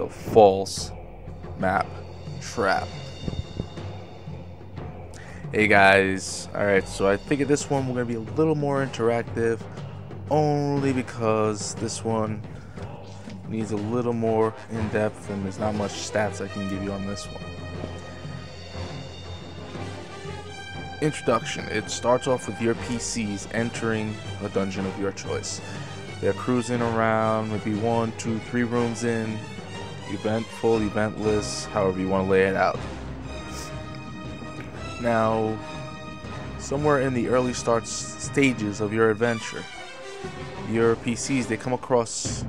of false map trap. Hey guys, alright, so I figured this one we're going to be a little more interactive, only because this one needs a little more in-depth and there's not much stats I can give you on this one. Introduction. It starts off with your PCs entering a dungeon of your choice. They're cruising around, maybe 1, 2, 3 rooms in, eventful, eventless, however you want to lay it out. Now, somewhere in the early stages of your adventure, your PCs, they come across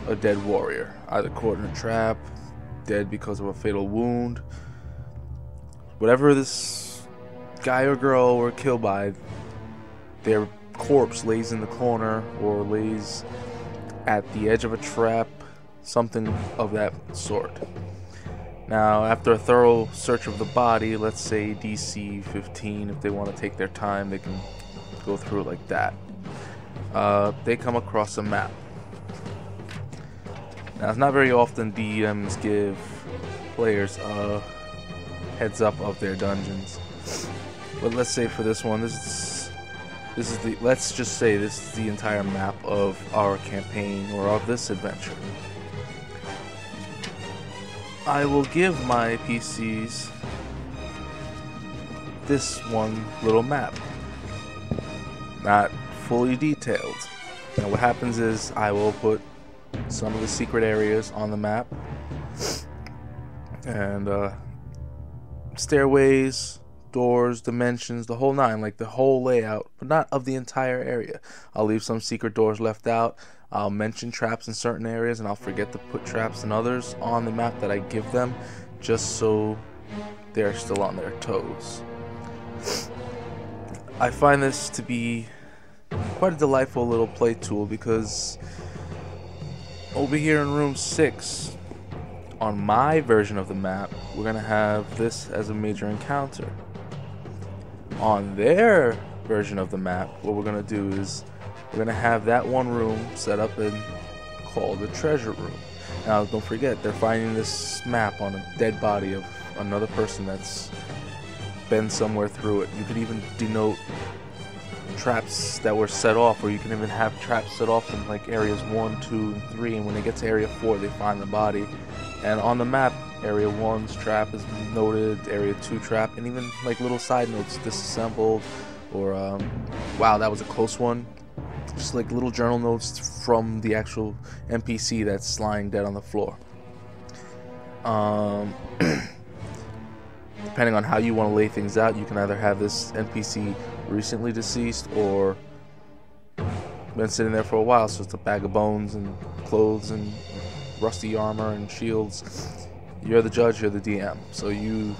a dead warrior, either caught in a trap, dead because of a fatal wound. Whatever this guy or girl were killed by, their corpse lays in the corner or lays at the edge of a trap, something of that sort. Now, after a thorough search of the body, let's say DC 15, if they want to take their time, they can go through it like that. They come across a map. Now, it's not very often DMs give players a heads up of their dungeons, but let's say for this one, let's just say this is the entire map of our campaign or of this adventure. I will give my PCs this one little map, not fully detailed. Now what happens is I will put some of the secret areas on the map and stairways, doors, dimensions, the whole nine, like the whole layout, but not of the entire area. I'll leave some secret doors left out. I'll mention traps in certain areas and I'll forget to put traps in others on the map that I give them, just so they're still on their toes. I find this to be quite a delightful little play tool because over here in room 6, on my version of the map, we're going to have this as a major encounter. On their version of the map, what we're going to do is we're going to have that one room set up and called the treasure room. Now don't forget, they're finding this map on a dead body of another person that's been somewhere through it. You could even denote traps that were set off, or you can even have traps set off in like areas 1, 2, and 3, and when they get to area 4 they find the body. And on the map, area 1's trap is noted, area 2 trap, and even like little side notes, disassembled, or wow, that was a close one. Just like little journal notes from the actual NPC that's lying dead on the floor. Depending on how you want to lay things out, you can either have this NPC recently deceased or been sitting there for a while, so it's a bag of bones and clothes and rusty armor and shields. You're the judge, you're the DM, so you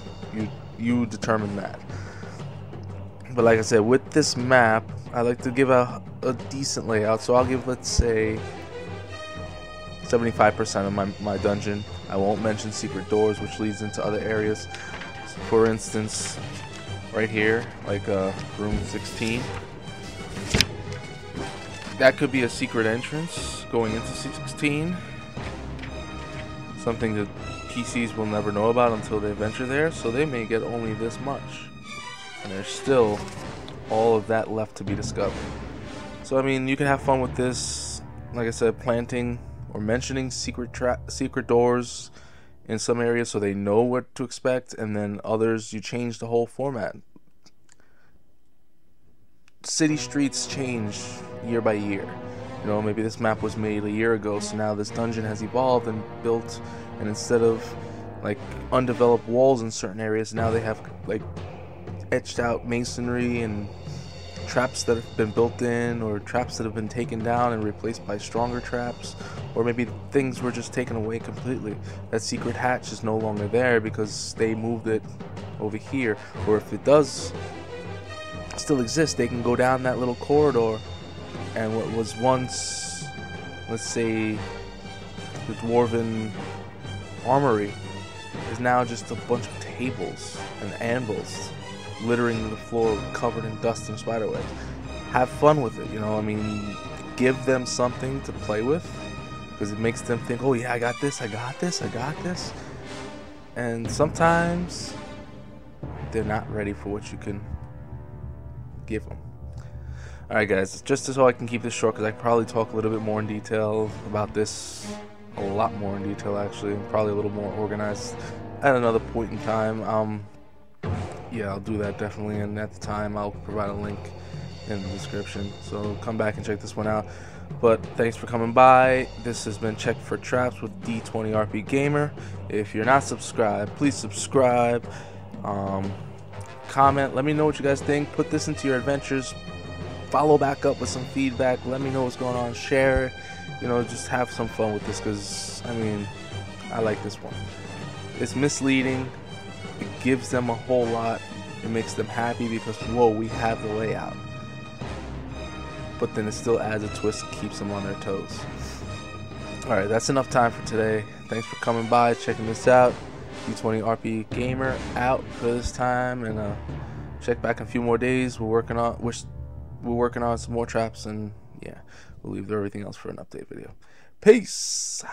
determine that. But like I said, with this map, I like to give a decent layout, so I'll give, let's say, 75% of my dungeon. I won't mention secret doors, which leads into other areas. So for instance, right here, like room 16, that could be a secret entrance going into 16. Something that PCs will never know about until they venture there, so they may get only this much. And there's still all of that left to be discovered. So I mean, you can have fun with this. Like I said, planting or mentioning secret doors in some areas so they know what to expect, and then others you change the whole format. City streets change year by year. You know, maybe this map was made a year ago, so now this dungeon has evolved and built, and instead of like undeveloped walls in certain areas, now they have like etched out masonry and traps that have been built in, or traps that have been taken down and replaced by stronger traps, or maybe things were just taken away completely. That secret hatch is no longer there because they moved it over here, or if it does still exist, they can go down that little corridor, and what was once, let's say, the dwarven armory is now just a bunch of tables and anvils littering the floor covered in dust and spiderwebs. Have fun with it, you know, I mean, give them something to play with, because it makes them think, oh yeah, I got this, I got this, I got this. And sometimes they're not ready for what you can give them. Alright guys, just so I can keep this short, because I can probably talk a little bit more in detail about this, a lot more in detail actually, and probably a little more organized at another point in time. Yeah, I'll do that definitely, and at the time I'll provide a link in the description, so come back and check this one out. But thanks for coming by. This has been Check for Traps with D20RP Gamer. If you're not subscribed, please subscribe. Comment, let me know what you guys think. Put this into your adventures. Follow back up with some feedback. Let me know what's going on. Share it. You know, just have some fun with this, because I mean, I like this one. It's misleading. It gives them a whole lot. It makes them happy because, whoa, we have the layout. But then it still adds a twist and keeps them on their toes. Alright, that's enough time for today. Thanks for coming by, checking this out. D20RP Gamer out for this time, and check back in a few more days. We're working on some more traps, and yeah, we'll leave everything else for an update video. Peace.